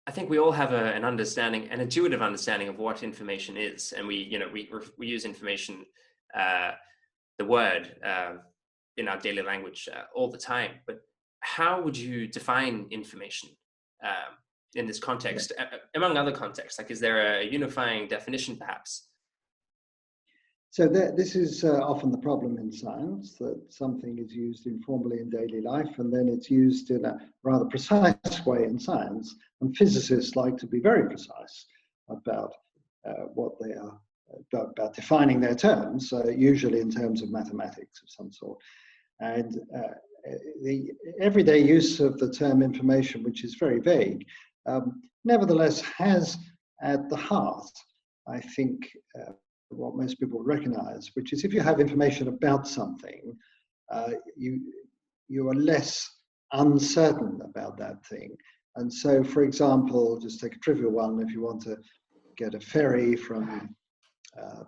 I think we all have an understanding, an intuitive understanding of what information is, and we use information, uh, the word, in our daily language all the time. But how would you define information in this context, among other contexts? Like, is there a unifying definition, perhaps? So this is often the problem in science, that something is used informally in daily life, and then it's used in a rather precise way in science. And physicists like to be very precise about what they are, about defining their terms, usually in terms of mathematics of some sort. And the everyday use of the term information, which is very vague, nevertheless has at the heart, I think, what most people recognize, which is if you have information about something, you are less uncertain about that thing. And so, for example, just take a trivial one, if you want to get a ferry from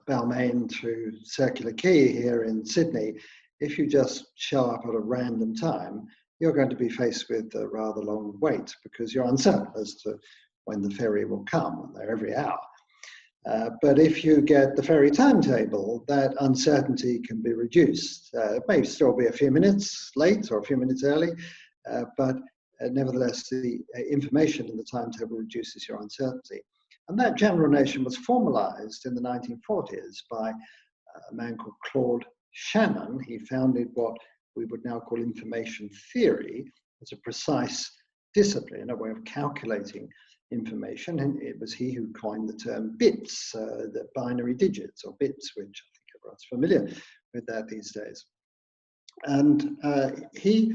Balmain to Circular Quay here in Sydney, if you just show up at a random time, you're going to be faced with a rather long wait because you're uncertain as to when the ferry will come, and they're every hour. But if you get the ferry timetable, that uncertainty can be reduced. It may still be a few minutes late or a few minutes early, but nevertheless, the information in the timetable reduces your uncertainty. And that general notion was formalized in the 1940s by a man called Claude Shannon. He founded what we would now call information theory as a precise discipline, a way of calculating information, and it was he who coined the term bits, the binary digits or bits, which I think everyone's familiar with that these days. And he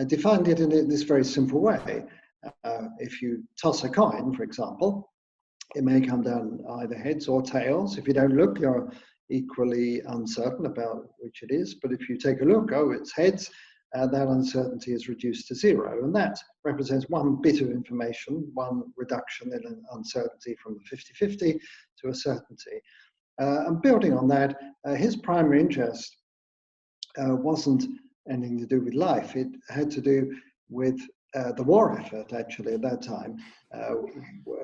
defined it in this very simple way. If you toss a coin, for example, it may come down either heads or tails. If you don't look, you're equally uncertain about which it is. But if you take a look, oh, it's heads, that uncertainty is reduced to zero. And that represents one bit of information, one reduction in an uncertainty from the 50-50 to a certainty. And building on that, his primary interest wasn't anything to do with life. It had to do with the war effort, actually, at that time.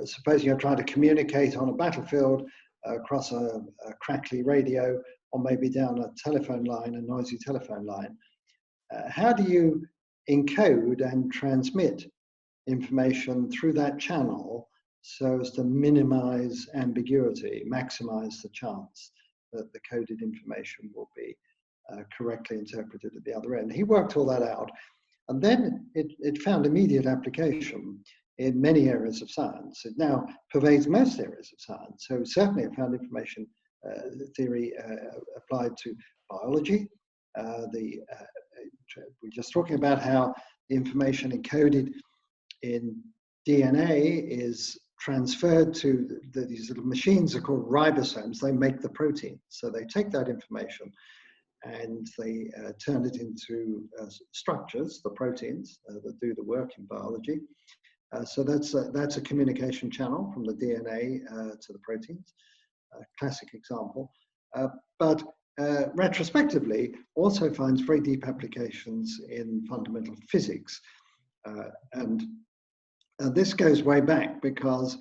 Suppose you're trying to communicate on a battlefield across a crackly radio, or maybe down a telephone line, a noisy telephone line. How do you encode and transmit information through that channel so as to minimize ambiguity, maximize the chance that the coded information will be correctly interpreted at the other end? He worked all that out, and then it found immediate application in many areas of science. It now pervades most areas of science. So certainly it found information theory applied to biology. We're just talking about how the information encoded in DNA is transferred to these little machines are called ribosomes. They make the protein. So they take that information and they turn it into structures, the proteins that do the work in biology. So that's a communication channel from the DNA to the proteins, classic example. But retrospectively, also finds very deep applications in fundamental physics. And this goes way back because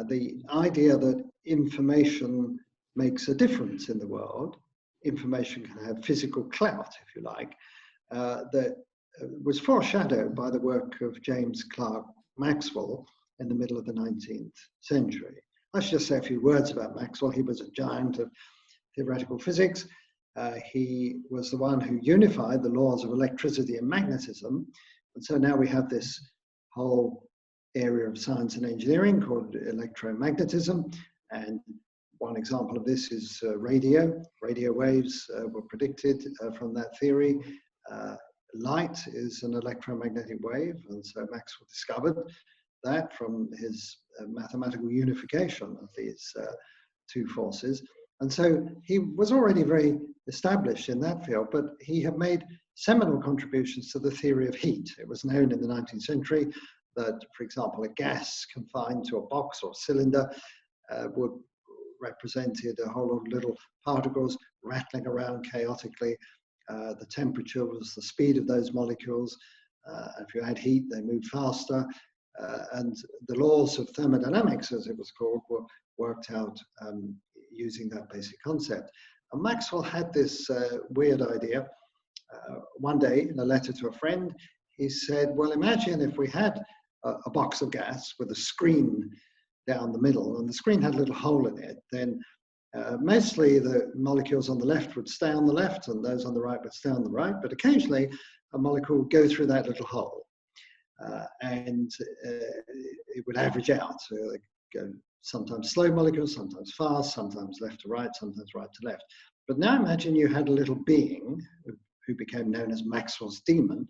the idea that information makes a difference in the world, information can have physical clout, if you like, that was foreshadowed by the work of James Clerk Maxwell in the middle of the 19th century. I should just say a few words about Maxwell. He was a giant of theoretical physics. He was the one who unified the laws of electricity and magnetism. And so now we have this whole area of science and engineering called electromagnetism. And one example of this is radio. Radio waves were predicted from that theory. Light is an electromagnetic wave, and so Maxwell discovered that from his mathematical unification of these two forces. And so he was already very established in that field, but he had made seminal contributions to the theory of heat. It was known in the 19th century that, for example, a gas confined to a box or cylinder would represented a whole lot of little particles rattling around chaotically. The temperature was the speed of those molecules. If you add heat, they move faster. and the laws of thermodynamics, as it was called, were worked out using that basic concept. And Maxwell had this weird idea. One day, in a letter to a friend, he said, well, imagine if we had a box of gas with a screen down the middle, and the screen had a little hole in it, then mostly the molecules on the left would stay on the left, and those on the right would stay on the right, but occasionally a molecule would go through that little hole, and it would average out. So they go sometimes slow molecules, sometimes fast, sometimes left to right, sometimes right to left. But now imagine you had a little being who became known as Maxwell's demon,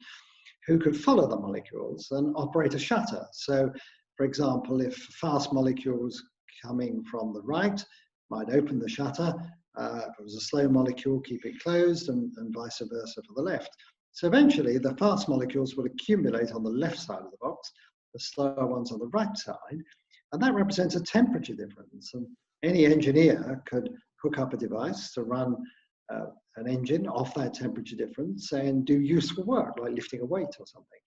who could follow the molecules and operate a shutter. So, for example, if a fast molecule was coming from the right, might open the shutter. If it was a slow molecule, keep it closed, and vice versa for the left. So eventually, the fast molecules would accumulate on the left side of the box, the slower ones on the right side, and that represents a temperature difference. And any engineer could hook up a device to run an engine off that temperature difference and do useful work, like lifting a weight or something.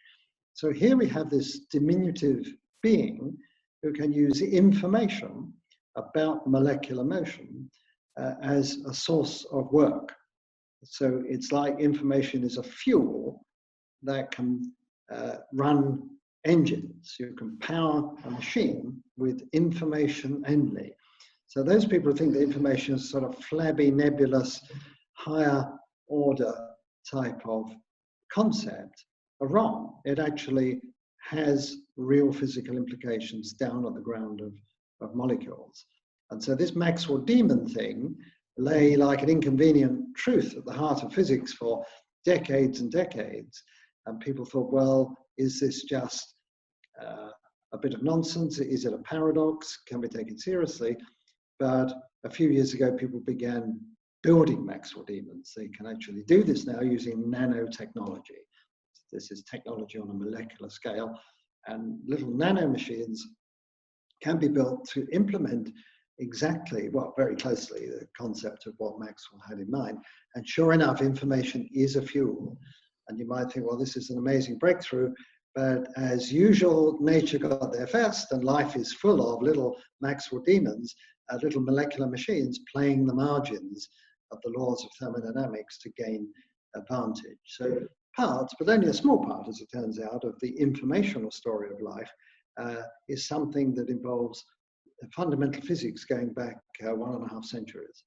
So here we have this diminutive being who can use information about molecular motion as a source of work. So it's like information is a fuel that can run engines. You can power a machine with information only. So those people who think that information is sort of flabby, nebulous, higher order type of concept are wrong. It actually has real physical implications down at the ground of molecules. And so this Maxwell demon thing lay like an inconvenient truth at the heart of physics for decades and decades. And people thought, well, is this just a bit of nonsense? Is it a paradox? Can we take it seriously? But a few years ago, people began building Maxwell demons. They can actually do this now using nanotechnology. This is technology on a molecular scale, and little nano machines can be built to implement exactly, well, very closely, the concept of what Maxwell had in mind. And sure enough, information is a fuel. And you might think, well, this is an amazing breakthrough, but as usual, nature got there first, and life is full of little Maxwell demons, little molecular machines playing the margins of the laws of thermodynamics to gain advantage. So parts, but only a small part, as it turns out, of the informational story of life is something that involves fundamental physics going back 1.5 centuries.